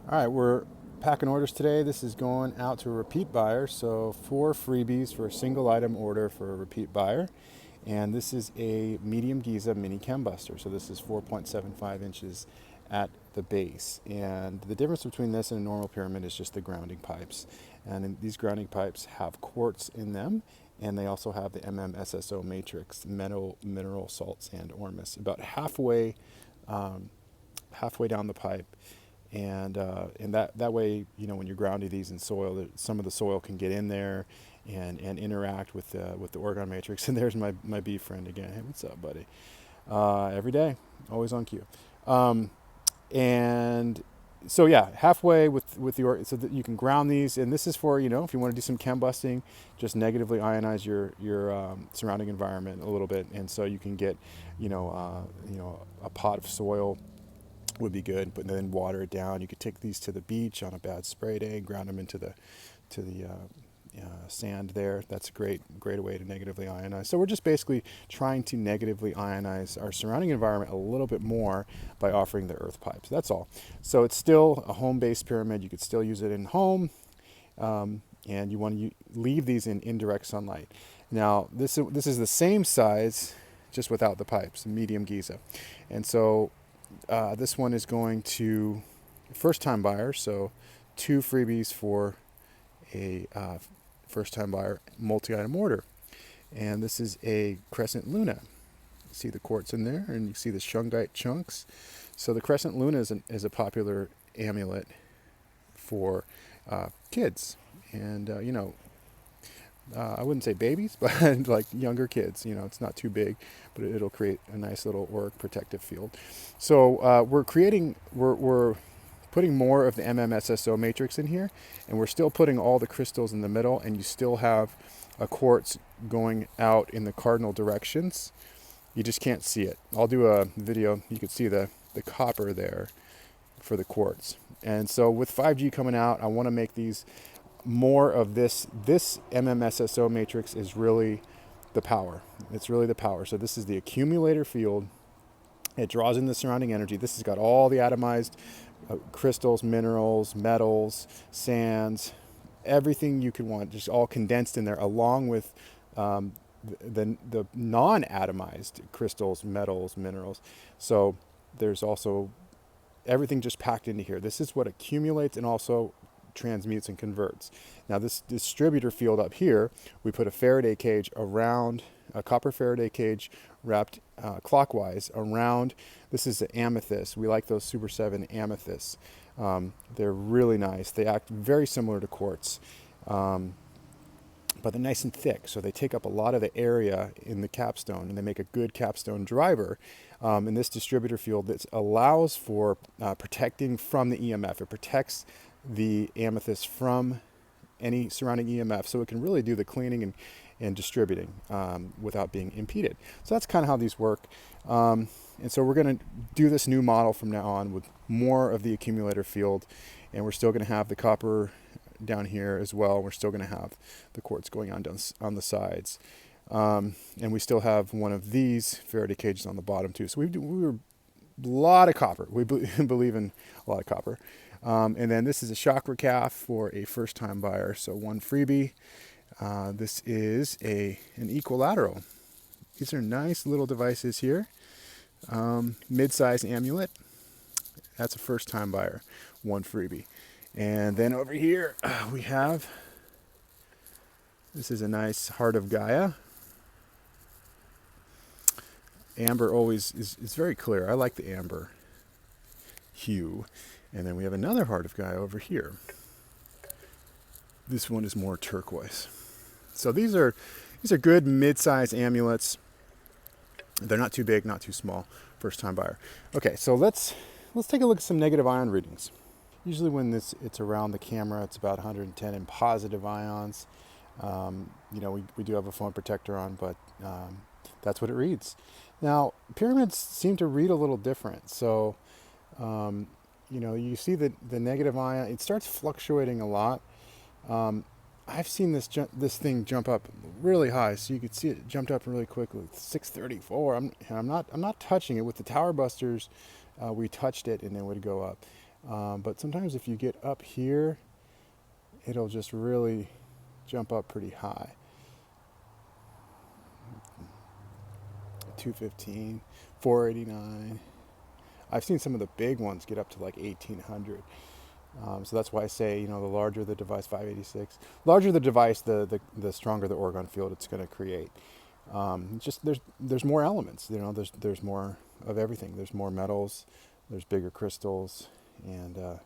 All right, we're packing orders today. This is going out to a repeat buyer. So 4 freebies for a single item order for a repeat buyer. And this is a medium Giza MiniChembuster. So this is 4.75 inches at the base. And the difference between this and a normal pyramid is just the grounding pipes. And these grounding pipes have quartz in them, and they also have the MMSSO matrix, metal, mineral, salt, sand, ormus, about halfway down the pipe. And that way, you know, when you're grounding these in soil, some of the soil can get in there and interact with the orgone matrix. And there's my bee friend again. Hey, what's up, buddy? Every day, always on cue. And so yeah, halfway with so that you can ground these. And this is for, you know, if you want to do some chembusting, just negatively ionize your surrounding environment a little bit, and so you can get, a pot of soil would be good, but then water it down. You could take these to the beach on a bad spray day and ground them into the sand there. That's a great way to negatively ionize. So we're just basically trying to negatively ionize our surrounding environment a little bit more by offering the earth pipes. That's all. So it's still a home-based pyramid. You could still use it in home, and you want to leave these in indirect sunlight. Now this is the same size, just without the pipes, medium Giza, and so. This one is going to first-time buyer, so 2 freebies for a first-time buyer multi-item order. And this is a Crescent Luna. You see the quartz in there, and you see the shungite chunks. So the Crescent Luna is a popular amulet for kids, and I wouldn't say babies, but like younger kids. You know, it's not too big, but it'll create a nice little auric protective field. So we're putting more of the MMSSO matrix in here, and we're still putting all the crystals in the middle, and you still have a quartz going out in the cardinal directions. You just can't see it. I'll do a video. You can see the copper there for the quartz. And so with 5G coming out, I want to make these more of this MMSSO matrix is really the power. It's really the power. So this is the accumulator field. It draws in the surrounding energy. This has got all the atomized crystals, minerals, metals, sands, everything you could want, just all condensed in there, along with the non-atomized crystals, metals, minerals. So there's also everything just packed into here. This is what accumulates and also transmutes and converts. Now this distributor field up here, we put a Faraday cage around, a copper Faraday cage wrapped clockwise around. This is the amethyst. We like those Super 7 amethysts. They're really nice. They act very similar to quartz, but they're nice and thick, so they take up a lot of the area in the capstone, and they make a good capstone driver. In this distributor field, that allows for protecting from the EMF. It protects the amethyst from any surrounding EMF, so it can really do the cleaning and distributing without being impeded. So that's kind of how these work. And so we're going to do this new model from now on with more of the accumulator field, and we're still going to have the copper down here as well. We're still going to have the quartz going on the sides, and we still have one of these Faraday cages on the bottom too. So we were a lot of copper. We believe in a lot of copper. And then this is a chakra calf for a first-time buyer, so 1 freebie. This is an equilateral. These are nice little devices here. Mid-size amulet. That's a first-time buyer, 1 freebie. And then over here we have, this is a nice Heart of Gaia. Amber always is very clear. I like the amber hue. And then we have another Heart of Gaia over here. This one is more turquoise. So these are good mid-size amulets. They're not too big, not too small. First time buyer. Okay, so let's take a look at some negative ion readings. Usually when it's around the camera, it's about 110 in positive ions. We do have a phone protector on, but that's what it reads. Now pyramids seem to read a little different. So you see the negative ion, it starts fluctuating a lot. I've seen this thing jump up really high, so you could see it jumped up really quickly. 634. I'm not touching it with the tower busters. We touched it and it would go up. But sometimes if you get up here, it'll just really jump up pretty high. 215, 489. I've seen some of the big ones get up to like 1800. So that's why I say, the larger the device, 586, larger the device, the stronger the Oregon field it's going to create. Just there's more elements, there's more of everything. There's more metals, there's bigger crystals, and